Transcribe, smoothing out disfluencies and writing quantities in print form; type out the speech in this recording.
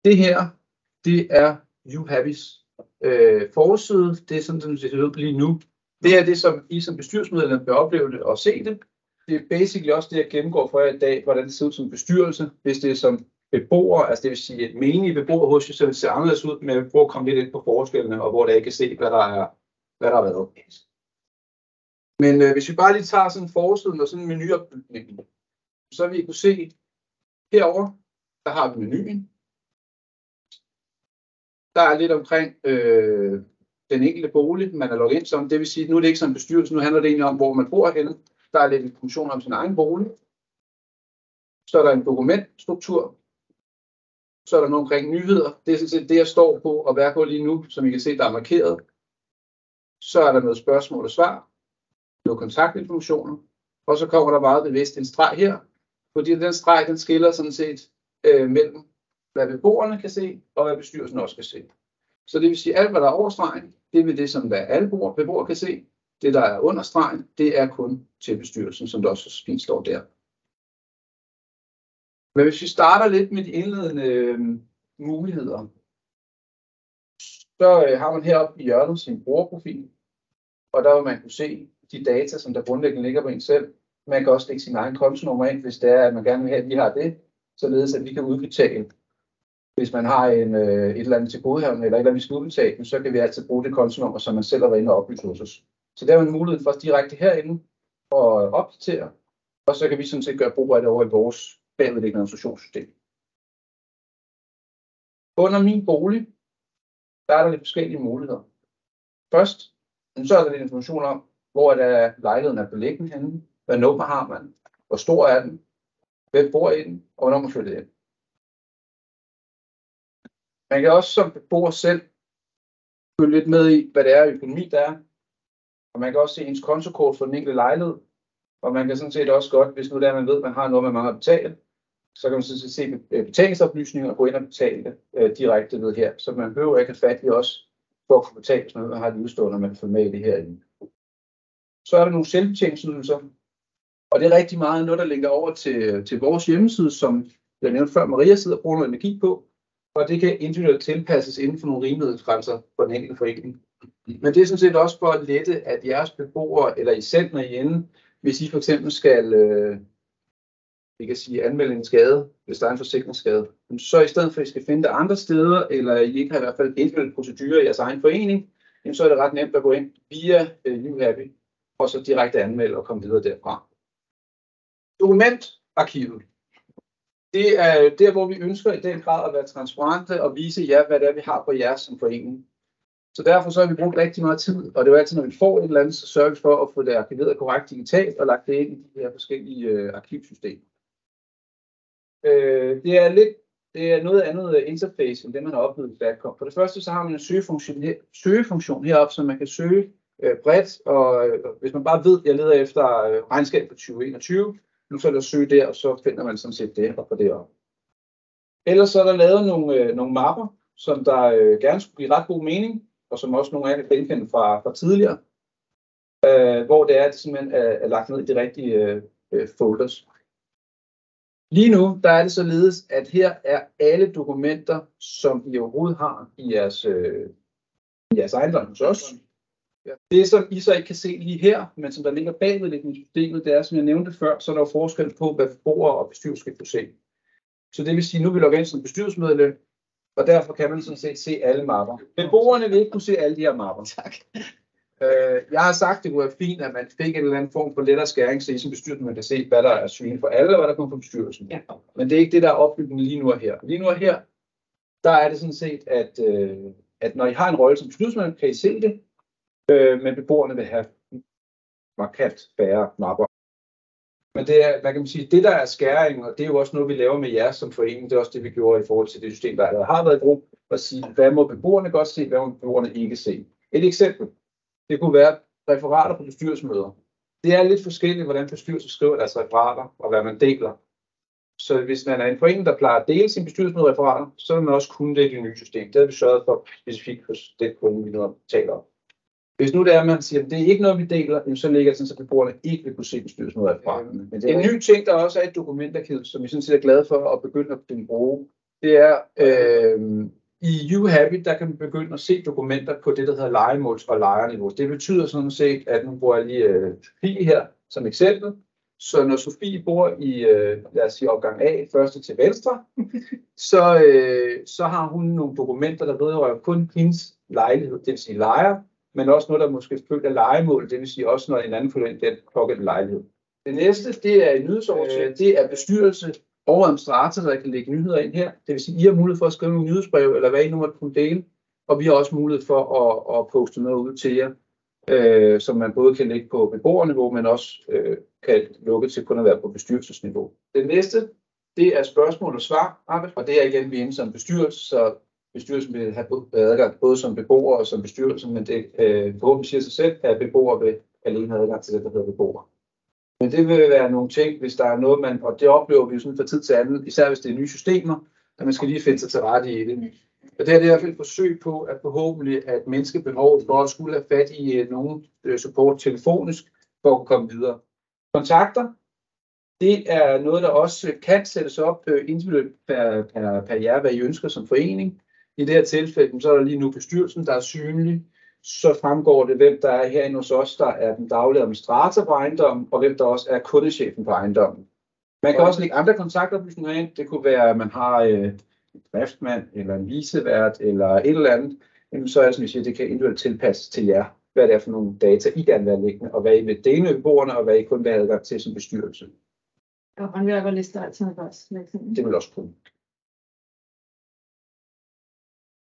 Det her, det er YouHappys forside. Det er sådan, som det ser ud lige nu. Det er det, som I som bestyrelsesmedlem vil opleve det og se det. Det er basically også det, jeg gennemgår for jer i dag, hvordan det ser ud som bestyrelse. Hvis det er som beboere, altså det vil sige menige beboere hos jer, så vil det se anderledes ud, men jeg vil prøve at komme lidt ind på forskellene, og hvor der ikke kan se, hvad der har været. Men hvis vi bare lige tager sådan en forside og sådan en menuopbygning, så vil I kunne se herover, der har vi menuen. Der er lidt omkring den enkelte bolig, man er logget ind som. Det vil sige, at nu er det ikke som bestyrelse, nu handler det egentlig om, hvor man bor henne. Der er lidt information om sin egen bolig. Så er der en dokumentstruktur. Så er der noget omkring nyheder. Det er sådan set det, jeg står på og værker på lige nu, som I kan se, der er markeret. Så er der noget spørgsmål og svar. Noget kontaktinformationer. Og så kommer der meget bevidst en streg her. Fordi den streg, den skiller sådan set mellem, hvad beboerne kan se, og hvad bestyrelsen også kan se. Så det vil sige, at alt, hvad der er over stregen, det er det, som alle beboere kan se. Det, der er under stregen, det er kun til bestyrelsen, som der også så fint står der. Men hvis vi starter lidt med de indledende muligheder, så har man heroppe i hjørnet sin brugerprofil, og der vil man kunne se de data, som der grundlæggende ligger på en selv. Man kan også lægge sin egen kontonummer ind, hvis det er, at man gerne vil have, at vi har det, således at vi kan udbetale. Hvis man har et eller andet tilgodehavende, eller et eller andet, vi skal udbetale, så kan vi altid bruge det kontonummer, som man selv har været inde og oplyse hos os. Så der er en mulighed for os direkte herinde at opdatere, og så kan vi sådan set gøre brug af det over i vores bagvedliggende administrationssystem. Under min bolig, der er der lidt forskellige muligheder. Først, så er der lidt information om, hvor lejligheden er beliggende henne, hvad nummer har man, hvor stor er den, hvem bor i den, og hvornår man flytter ind. Man kan også som beboer selv følge lidt med i, hvad det er økonomi der er. Og man kan også se ens kontokort for den enkelte lejlighed. Og man kan sådan set også godt, hvis nu der man ved, at man har noget, man mangler at betale, så kan man sådan set se betalingsoplysninger og gå ind og betale det direkte ved her. Så man behøver ikke at fat i også for at kunne betale, hvis man har det udstående, og man får med i det herinde. Så er der nogle selvbetjeningsydelser. Og det er rigtig meget noget, der ligger over til vores hjemmeside, som jeg nævnte før, Maria sidder og bruger noget energi på. Og det kan individuelt tilpasses inden for nogle rimelighedsgrænser for den enkelte forening. Men det er sådan set også for at lette, at jeres beboere, eller I selv, når I er inde, hvis I for eksempel skal vi kan sige, anmelde en skade, hvis der er en forsikringsskade, så i stedet for at I skal finde det andre steder, eller I ikke har i hvert fald indført procedurer i jeres egen forening, så er det ret nemt at gå ind via YouHappy, og så direkte anmelde og komme videre derfra. Dokumentarkivet. Det er der, hvor vi ønsker i den grad at være transparente og vise jer, hvad det er, vi har på jer som forening. Så derfor så har vi brugt rigtig meget tid, og det er jo altid, når vi får et eller andet, så sørger vi for at få det arkiveret korrekt digitalt og lagt det ind i de her forskellige arkivsystemer. Det er noget andet interface, end det man har oplevet i Flatcom. For det første så har man en søgefunktion heroppe, så man kan søge bredt, og hvis man bare ved, at jeg leder efter regnskab for 2021, så er der søge der, og så finder man sådan set det og får det op. Ellers så er der lavet nogle mapper, som der gerne skulle give ret god mening, og som også nogle af jer kan genkende fra tidligere, hvor det er, at det simpelthen er lagt ned i de rigtige folders. Lige nu, der er det således, at her er alle dokumenter, som I overhovedet har i jeres ejendom hos os. Det, som I så ikke kan se lige her, men som der ligger bagved i systemet, det er, som jeg nævnte før, så er der jo forskel på, hvad beboere og bestyrelse skal kunne se. Så det vil sige, at nu vil vi logge ind som bestyrelsesmedlem, og derfor kan man sådan set se alle mapper. Beboerne vil ikke kunne se alle de her mapper. Tak. Jeg har sagt, at det kunne være fint, at man fik en eller anden form for lettere skæring, så I som bestyrelse, man kan se, hvad der er synligt for alle, og hvad der kommer fra bestyrelsen. Ja. Men det er ikke det, der er opbygningen lige nu og her. Lige nu og her, der er det sådan set, at når I har en rolle som bestyrelsesmedlem, kan I se det, men beboerne vil have markant færre mapper. Men det er, hvad kan man sige, det der er skæring, og det er jo også noget, vi laver med jer som forening, det er også det, vi gjorde i forhold til det system, der allerede har været i brug, at sige, hvad må beboerne godt se, hvad må beboerne ikke se. Et eksempel, det kunne være referater på bestyrelsesmøder. Det er lidt forskelligt, hvordan bestyrelsen skriver deres referater, og hvad man deler. Så hvis man er en forening, der plejer at dele sin bestyrelsesmødereferater, så vil man også kunne det i det nye system. Det har vi sørget for specifikt hos den kunde, vi nu taler om. Hvis nu det er, at man siger, at det er ikke noget, vi deler, så ligger det sådan, at beboerne ikke vil kunne se bestyrelsesmødereferaten. En ny ting, der også er et dokumentarkiv, som vi sådan set er glade for at begynde at bruge, det er, i UHappy, der kan man begynde at se dokumenter på det, der hedder lejemåls- og lejerniveau. Det betyder sådan set, at nu bruger jeg lige Sofie her som eksempel. Så når Sofie bor i, lad os sige, opgang A, første til venstre, så har hun nogle dokumenter, der vedrører kun hendes lejlighed, det vil sige lejer, men også noget, der måske følger lejemål, det vil sige også, når en anden følger den pågældende lejlighed. Det næste, det er en nyhedsoversigt. Det er bestyrelse og administrator, der kan lægge nyheder ind her. Det vil sige, I har mulighed for at skrive nogle nyhedsbreve, eller hvad I nu måtte kunne dele. Og vi har også mulighed for at poste noget ud til jer, som man både kan lægge på beboerniveau, men også kan lukke til kun at være på bestyrelsesniveau. Det næste, det er spørgsmål og svar, og det er igen, vi er inde som bestyrelse, så bestyrelsen vil have adgang både som beboer og som bestyrelse, men det forhåbentlig siger sig selv, at beboere vil alene have adgang til det, der hedder beboer. Men det vil være nogle ting, hvis der er noget, og det oplever vi jo sådan fra tid til anden, især hvis det er nye systemer, at man skal lige finde sig til rette i det. Og det er i hvert fald et forsøg på, at forhåbentlig at mindske behovet for at skulle have fat i nogen support telefonisk, for at kunne komme videre. Kontakter, det er noget, der også kan sættes op individuelt per jer, hvad I ønsker som forening. I det her tilfælde, så er der lige nu bestyrelsen, der er synlig. Så fremgår det, hvem der er herinde hos os, der er den daglige administrator på ejendommen, og hvem der også er kundechefen på ejendommen. Man kan også lægge andre kontaktoplysninger ind. Det kunne være, at man har en driftmand, eller en vicevært, eller et eller andet. Jamen, så er det, som jeg siger, det kan individuelt tilpasses til jer, hvad det er for nogle data, I gerne vil have liggende, og hvad I vil dele med beboerne, og hvad I kun vil have adgang til som bestyrelse. Og håndværkerlister og alt sådan noget også. Det vil også kunne.